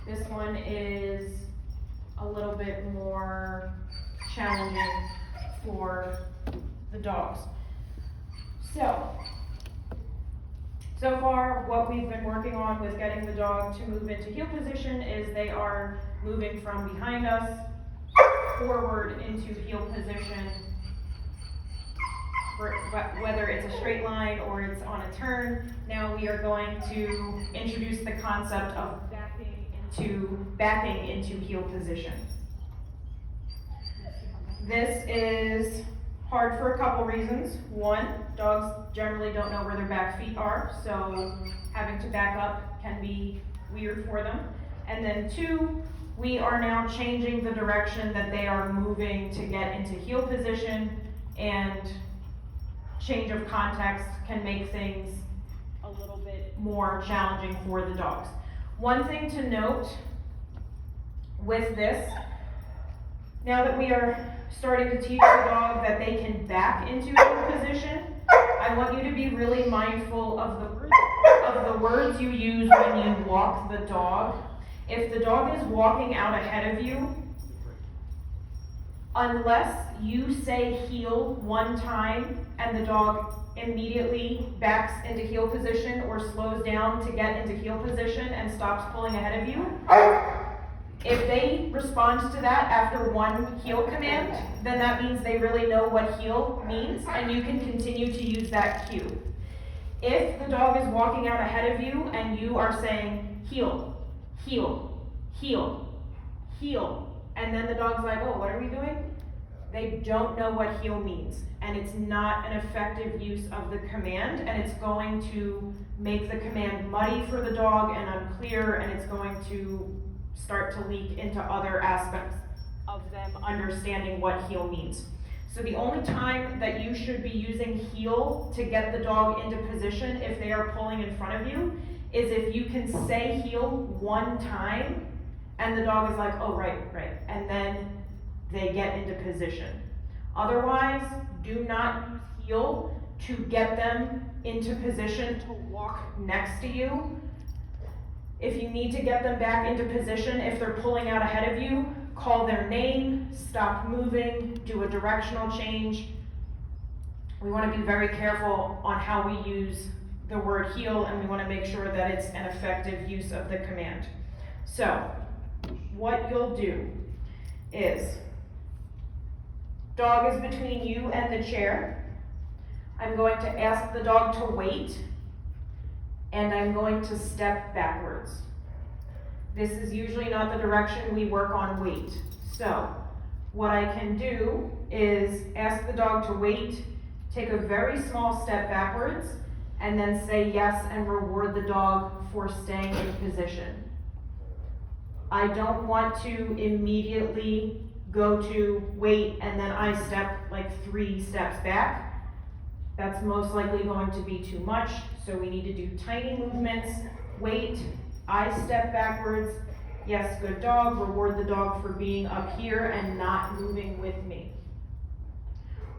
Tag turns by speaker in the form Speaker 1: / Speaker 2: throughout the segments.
Speaker 1: This one is a little bit more challenging for the dogs. So far, what we've been working on with getting the dog to move into heel position is they are moving from behind us forward into heel position, whether it's a straight line or it's on a turn. Now we are going to introduce the concept of backing into heel position. This is hard for a couple reasons. One, dogs generally don't know where their back feet are, so having to back up can be weird for them. And then two, we are now changing the direction that they are moving to get into heel position, and change of context can make things a little bit more challenging for the dogs. One thing to note with this, now that we are starting to teach the dog that they can back into heel position, I want you to be really mindful of the words you use when you walk the dog. If the dog is walking out ahead of you, unless you say heel one time and the dog immediately backs into heel position or slows down to get into heel position and stops pulling ahead of you, if they respond to that after one heel command, then that means they really know what heel means, and you can continue to use that cue. If the dog is walking out ahead of you and you are saying heel, heel, heel, heel, and then the dog's like, oh, what are we doing? They don't know what heel means, and it's not an effective use of the command, and it's going to make the command muddy for the dog and unclear, and it's going to start to leak into other aspects of them understanding what heel means. So the only time that you should be using heel to get the dog into position if they are pulling in front of you is if you can say heel one time and the dog is like, oh, right, and then they get into position. Otherwise, do not use heel to get them into position to walk next to you. If you need to get them back into position, if they're pulling out ahead of you, call their name, stop moving, do a directional change. We want to be very careful on how we use the word heel, and we want to make sure that it's an effective use of the command. So, what you'll do is, dog is between you and the chair. I'm going to ask the dog to wait, and I'm going to step backwards. This is usually not the direction we work on wait. So, what I can do is ask the dog to wait, take a very small step backwards, and then say yes and reward the dog for staying in position. I don't want to immediately go to wait and then I step like 3 steps back. That's most likely going to be too much, so we need to do tiny movements. Wait, I step backwards, yes, good dog, reward the dog for being up here and not moving with me.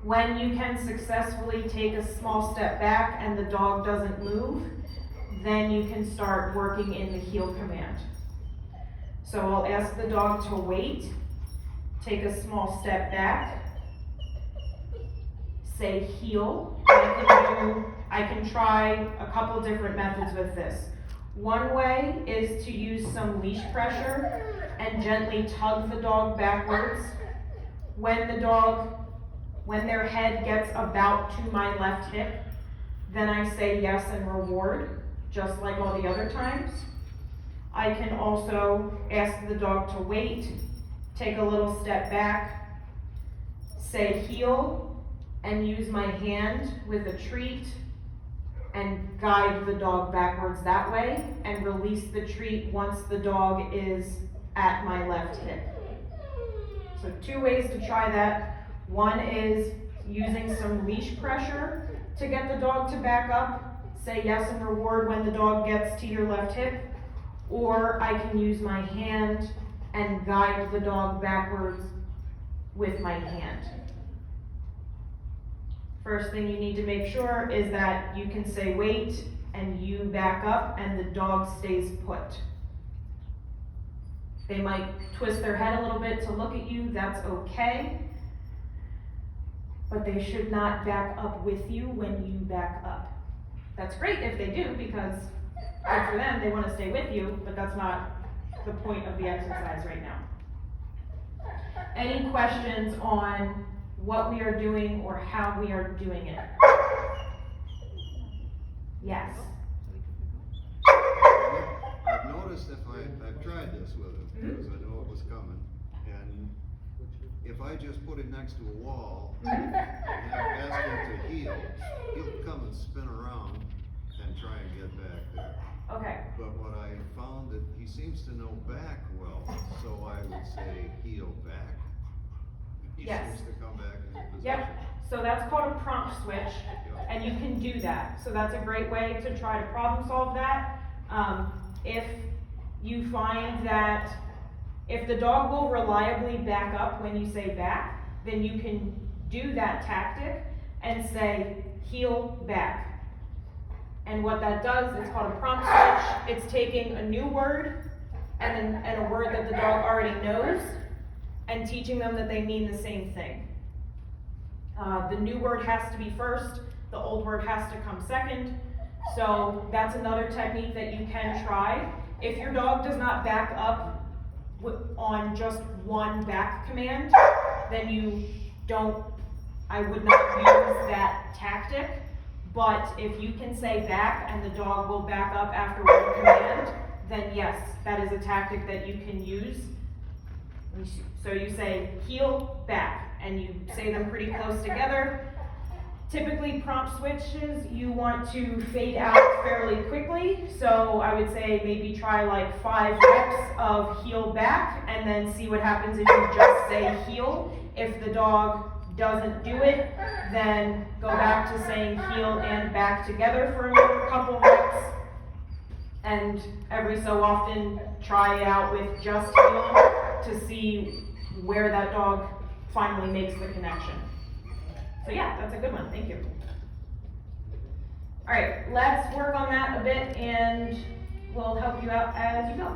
Speaker 1: When you can successfully take a small step back and the dog doesn't move, then you can start working in the heel command. So I'll ask the dog to wait, take a small step back, say heel. I can try a couple different methods with this. One way is to use some leash pressure and gently tug the dog backwards. When their head gets about to my left hip, then I say yes and reward, just like all the other times. I can also ask the dog to wait, take a little step back, say heel, and use my hand with a treat and guide the dog backwards that way, and release the treat once the dog is at my left hip. So 2 ways to try that. One is using some leash pressure to get the dog to back up, say yes and reward when the dog gets to your left hip, or I can use my hand and guide the dog backwards with my hand. First thing you need to make sure is that you can say wait and you back up and the dog stays put. They might twist their head a little bit to look at you, that's okay. But they should not back up with you when you back up. That's great if they do, because good for them, they want to stay with you, but that's not the point of the exercise right now. Any questions on what we are doing or how we are doing it? Yes.
Speaker 2: I've noticed I've tried this with him, because I know it was coming, and if I just put him next to a wall and ask him to heel, he'll come and spin around and try and get back there.
Speaker 1: Okay.
Speaker 2: But what I found that he seems to know back well, so I would say heel back. He
Speaker 1: Yes.
Speaker 2: seems to come back in his position.
Speaker 1: Yep. So that's called a prompt switch, and you can do that. So that's a great way to try to problem solve that. If you find that if the dog will reliably back up when you say back, then you can do that tactic and say heel back. And what that does, it's called a prompt switch. It's taking a new word and a word that the dog already knows and teaching them that they mean the same thing. The new word has to be first, the old word has to come second. So that's another technique that you can try. If your dog does not back up on just one back command, then I would not use that tactic. But if you can say back and the dog will back up after one command, then yes, that is a tactic that you can use. So you say heel, back, and you say them pretty close together. Typically prompt switches, you want to fade out fairly quickly. So I would say maybe try like 5 reps of heel back and then see what happens if you just say heel. If the dog doesn't do it, then go back to saying heel and back together for another couple reps. And every so often try it out with just heel to see where that dog finally makes the connection. So yeah, that's a good one, thank you. All right, let's work on that a bit and we'll help you out as you go.